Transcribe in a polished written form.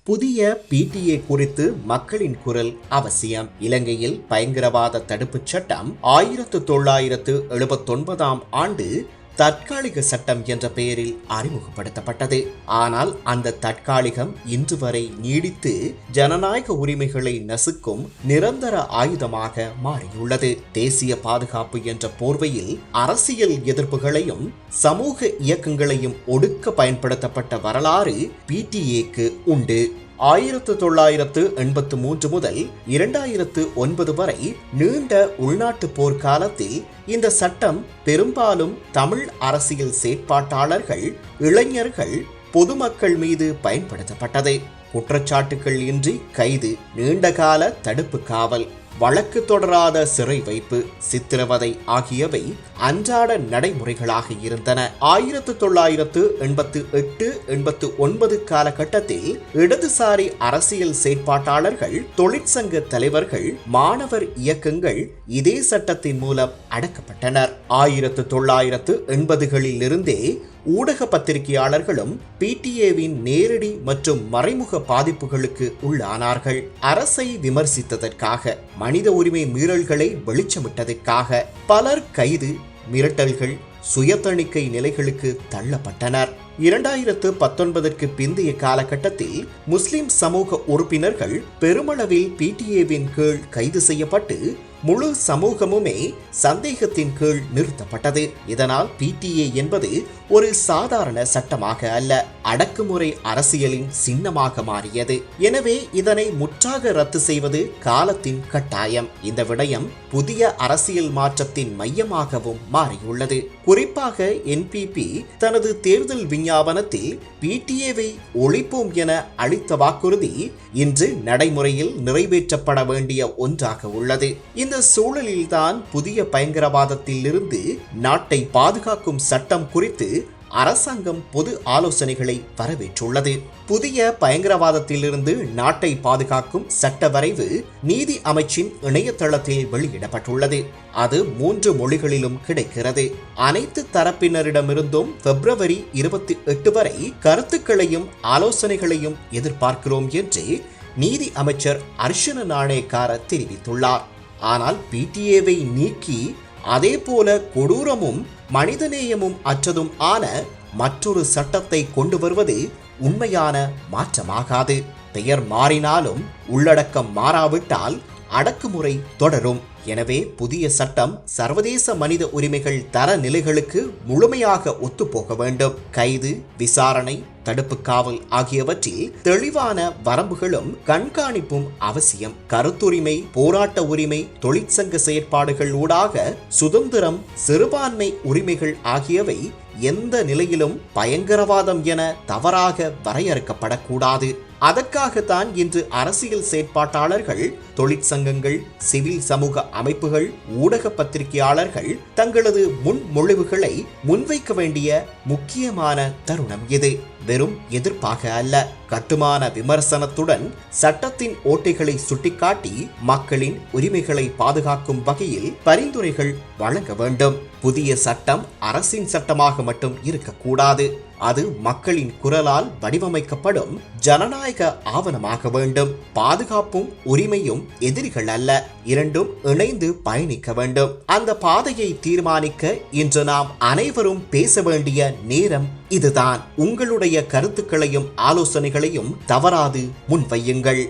புதிய PTA குறித்து மக்களின் குரல் அவசியம். இலங்கையில் பயங்கரவாத தடுப்புச் சட்டம் 1979ஆம் ஆண்டு தற்காலிக சட்டம் என்ற பெயரில் அறிமுகப்படுத்தப்பட்டது. ஆனால் அந்த தற்காலிகம் இன்று வரை நீடித்து ஜனநாயக உரிமைகளை நசுக்கும் நிரந்தர ஆயுதமாக மாறியுள்ளது. தேசிய பாதுகாப்பு என்ற போர்வையில் அரசியல் எதிர்ப்புகளையும் சமூக இயக்கங்களையும் ஒடுக்க பயன்படுத்தப்பட்ட வரலாறு PTAக்கு உண்டு. 1983 முதல் 2009 வரை நீண்ட உள்நாட்டு போர் காலத்தில் இந்த சட்டம் பெரும்பாலும் தமிழ் அரசியல் செயற்பாட்டாளர்கள், இளைஞர்கள், பொதுமக்கள் மீது பயன்படுத்தப்பட்டது. குற்றச்சாட்டுகள் இன்றி கைது, நீண்டகால தடுப்பு காவல், வழக்கு தொடராத சிறை வைப்பு, சித்திரவதை ஆகியவை அன்றாட நடைமுறைகளாக இருந்தன. 1988-89 காலகட்டத்தில் இடதுசாரி அரசியல் செயற்பாட்டாளர்கள், தொழிற்சங்க தலைவர்கள், மாணவர் இயக்கங்கள் இதே சட்டத்தின் மூலம் அடக்கப்பட்டனர். 1980களில் இருந்தே ஊடக பத்திரிகையாளர்களும் PTAவின் நேரடி மற்றும் மறைமுக பாதிப்புகளுக்கு உள்ளானார்கள். அரசை விமர்சித்ததற்காக, மனித உரிமை மீறல்களை வெளிச்சமிட்டதற்காக பலர் கைது, மிரட்டல்கள், சுய தணிக்கை நிலைகளுக்கு தள்ளப்பட்டனர். 2019க்கு பிந்தைய காலகட்டத்தில் முஸ்லிம் சமூக உறுப்பினர்கள் பெருமளவில் PTAவின் கீழ் கைது செய்யப்பட்டு முழு சமூகமுமே சந்தேகத்தின் கீழ் நிறுத்தப்பட்டது. இதனால் PTA என்பது ஒரு சாதாரண சட்டமாக அல்ல, அடக்குமுறை அரசியலின் சின்னமாக மாறியது. எனவே இதனை முற்றாக ரத்து செய்வது காலத்தின் கட்டாயம். இந்த விடயம் புதிய அரசியல் மாற்றத்தின் மையமாகவும் மாறியுள்ளது. குறிப்பாக NPP தனது தேர்தல் விஞ்ஞாபனத்தில் PTAவை ஒழிப்போம் என அளித்த வாக்குறுதி இன்று நடைமுறையில் நிறைவேற்றப்பட வேண்டிய ஒன்றாக உள்ளது. இந்த சூழலில்தான் புதிய பயங்கரவாதத்தில் இருந்து நாட்டை பாதுகாக்கும் சட்டம் குறித்து அரசாங்கம் பொது ஆலோசனைகளை வரவேற்றுள்ளது. புதிய பயங்கரவாதத்திலிருந்து நாட்டை பாதுகாக்கும் சட்ட வரைவு நீதி அமைச்சின் இணையதளத்தில் வெளியிடப்பட்டுள்ளது. அது 3 மொழிகளிலும் கிடைக்கிறது. அனைத்து தரப்பினரிடமிருந்தும் February 28 வரை கருத்துக்களையும் ஆலோசனைகளையும் எதிர்பார்க்கிறோம் என்று நீதி அமைச்சர் அர்ஷன நாணயக்கார தெரிவித்துள்ளார். ஆனால் PTAவை நீக்கி அதே போல கொடூரமும் மனிதநேயமும் அற்றதும் ஆன மற்றொரு சட்டத்தை கொண்டு வருவது உண்மையான மாற்றமாகாது. பெயர் மாறினாலும் உள்ளடக்கம் மாறாவிட்டால் அடக்குமுறை தொடரும். எனவே புதிய சட்டம் சர்வதேச மனித உரிமைகள் தர நிலைகளுக்கு முழுமையாக ஒத்துப்போக வேண்டும். கைது, விசாரணை, தடுப்பு காவல் ஆகியவற்றில் தெளிவான வரம்புகளும் கண்காணிப்பும் அவசியம். கருத்துரிமை, போராட்ட உரிமை, தொழிற்சங்க செயற்பாடுகள் ஊடாக சுதந்திரம், சிறுபான்மை உரிமைகள் ஆகியவை எந்த நிலையிலும் பயங்கரவாதம் என தவறாக வரையறுக்கப்படக்கூடாது. அதற்காகத்தான் இன்று அரசியல் செயற்பாட்டாளர்கள், தொழிற்சங்கங்கள், சிவில் சமூக அமைப்புகள், ஊடக பத்திரிகையாளர்கள் தங்களது முன்மொழிவுகளை முன்வைக்க வேண்டிய முக்கியமான தருணம் இது. வெறும் எதிர்ப்பாக அல்ல, கட்டுமான விமர்சனத்துடன் சட்டத்தின் ஓட்டைகளை சுட்டிக்காட்டி மக்களின் உரிமைகளை பாதுகாக்கும் வகையில் பரிந்துரைகள் வழங்க வேண்டும். புதிய சட்டம் அரசின் சட்டமாக மட்டும் இருக்கக்கூடாது. அது மக்களின் குரலால் வடிவமைக்கப்படும் ஜனநாயக ஆவணமாக வேண்டும். பாதுகாப்பும் உரிமையும் எதிரிகள் அல்ல, இரண்டும் இணைந்து பயணிக்க வேண்டும். அந்த பாதையை தீர்மானிக்க இன்று நாம் அனைவரும் பேச வேண்டிய நேரம் இதுதான். உங்களுடைய கருத்துக்களையும் ஆலோசனைகளையும் தவறாது முன்வையுங்கள்.